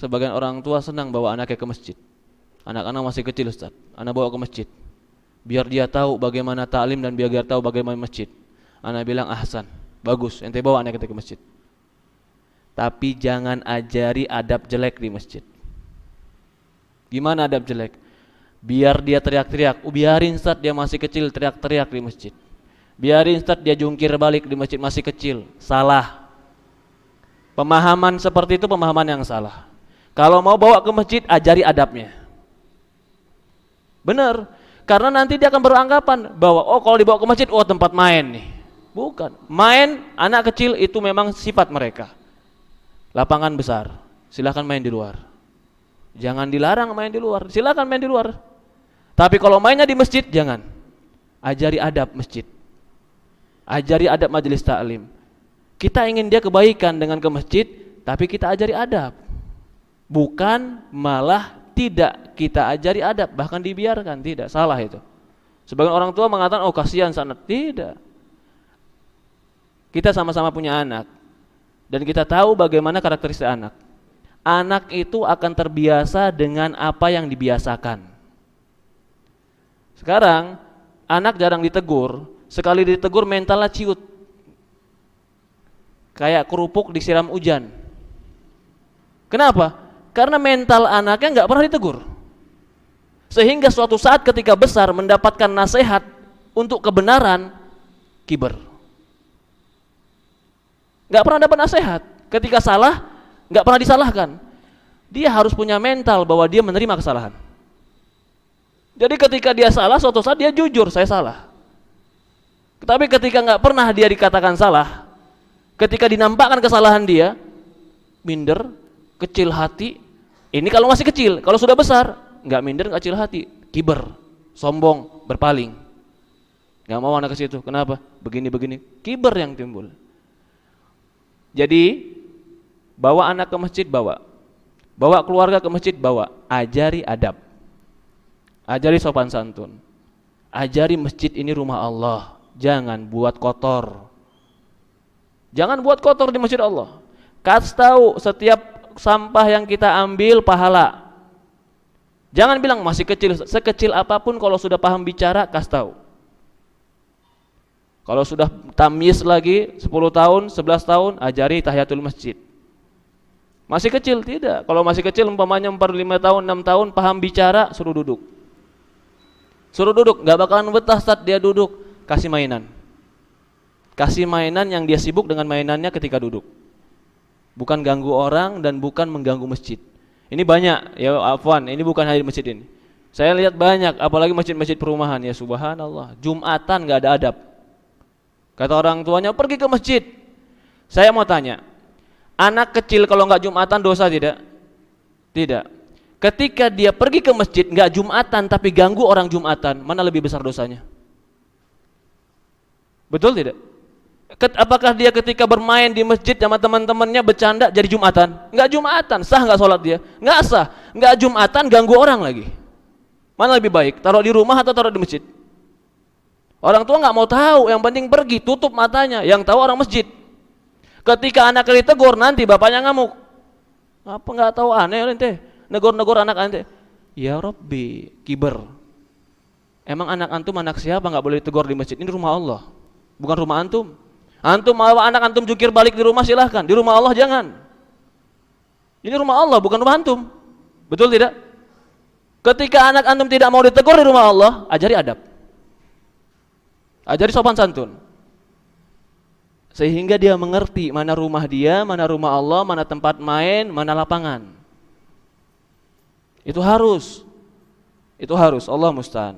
sebagian orang tua senang bawa anaknya ke masjid. Anak-anak masih kecil Ustaz, anak bawa ke masjid. Biar dia tahu bagaimana ta'lim dan biar dia tahu bagaimana masjid. Anak bilang ahsan, bagus, ente bawa anak kita ke masjid. Tapi jangan ajari adab jelek di masjid. Gimana adab jelek? Biar dia teriak-teriak, biarin Ustaz dia masih kecil teriak-teriak di masjid. Biarin Ustaz dia jungkir balik di masjid masih kecil. Salah. Pemahaman seperti itu pemahaman yang salah. Kalau mau bawa ke masjid, ajari adabnya. Benar. Karena nanti dia akan beranggapan bahwa oh kalau dibawa ke masjid, oh tempat main nih. Bukan. Main anak kecil itu memang sifat mereka. Lapangan besar, silakan main di luar. Jangan dilarang main di luar, silakan main di luar. Tapi kalau mainnya di masjid, jangan. Ajari adab masjid. Ajari adab majelis taklim. Kita ingin dia kebaikan dengan ke masjid, tapi kita ajari adab. Bukan malah tidak kita ajari adab, bahkan dibiarkan, tidak, salah itu. Sebagian orang tua mengatakan, oh kasihan sana, tidak. Kita sama-sama punya anak, dan kita tahu bagaimana karakteristik anak. Anak itu akan terbiasa dengan apa yang dibiasakan. Sekarang, anak jarang ditegur, sekali ditegur mentalnya ciut. Kayak kerupuk disiram hujan. Kenapa? Karena mental anaknya nggak pernah ditegur. Sehingga suatu saat ketika besar mendapatkan nasihat untuk kebenaran, kiber. Nggak pernah dapat nasihat. Ketika salah, nggak pernah disalahkan. Dia harus punya mental bahwa dia menerima kesalahan. Jadi ketika dia salah, suatu saat dia jujur, saya salah. Tapi ketika nggak pernah dia dikatakan salah, ketika dinampakkan kesalahan dia, minder, kecil hati. Ini kalau masih kecil, kalau sudah besar, nggak minder, nggak kecil hati, kiber, sombong, berpaling. Nggak mau anak ke situ. Kenapa? Begini-begini, kiber yang timbul. Jadi bawa anak ke masjid, bawa keluarga ke masjid, bawa. Ajari adab, ajari sopan santun, ajari masjid ini rumah Allah. Jangan buat kotor. Jangan buat kotor di masjid Allah. Kasih tahu setiap sampah yang kita ambil pahala. Jangan bilang masih kecil, sekecil apapun kalau sudah paham bicara kasih tahu. Kalau sudah tamyiz lagi 10 tahun, 11 tahun, ajari tahiyatul masjid. Masih kecil tidak. Kalau masih kecil umpamanya 4, 5 tahun, 6 tahun paham bicara, suruh duduk. Suruh duduk, enggak bakalan betah saat dia duduk, kasih mainan. Kasih mainan yang dia sibuk dengan mainannya ketika duduk. Bukan ganggu orang dan bukan mengganggu masjid. Ini banyak, ya afwan, ini bukan hanya di masjid ini. Saya lihat banyak, apalagi masjid-masjid perumahan, ya subhanallah. Jumatan gak ada adab. Kata orang tuanya, pergi ke masjid. Saya mau tanya, anak kecil kalau gak Jumatan dosa tidak? Tidak. Ketika dia pergi ke masjid gak Jumatan tapi ganggu orang Jumatan, mana lebih besar dosanya? Betul tidak? Apakah dia ketika bermain di masjid sama teman-temannya bercanda jadi Jumatan? Enggak Jumatan, sah enggak sholat dia? Enggak sah. Enggak Jumatan, ganggu orang lagi. Mana lebih baik? Taruh di rumah atau taruh di masjid? Orang tua enggak mau tahu, yang penting pergi, tutup matanya. Yang tahu orang masjid. Ketika anaknya ditegur nanti bapaknya ngamuk. Apa enggak tahu aneh ente? Negor-negor anak ente. Ya Rabbi, kiber. Emang anak antum anak siapa enggak boleh ditegur di masjid? Ini rumah Allah. Bukan rumah antum. Antum mau anak antum jungkir balik di rumah silahkan, di rumah Allah jangan. Ini rumah Allah bukan rumah antum. Betul tidak? Ketika anak antum tidak mau ditegur di rumah Allah, ajari adab. Ajari sopan santun. Sehingga dia mengerti mana rumah dia, mana rumah Allah, mana tempat main, mana lapangan. Itu harus. Allah musta'an.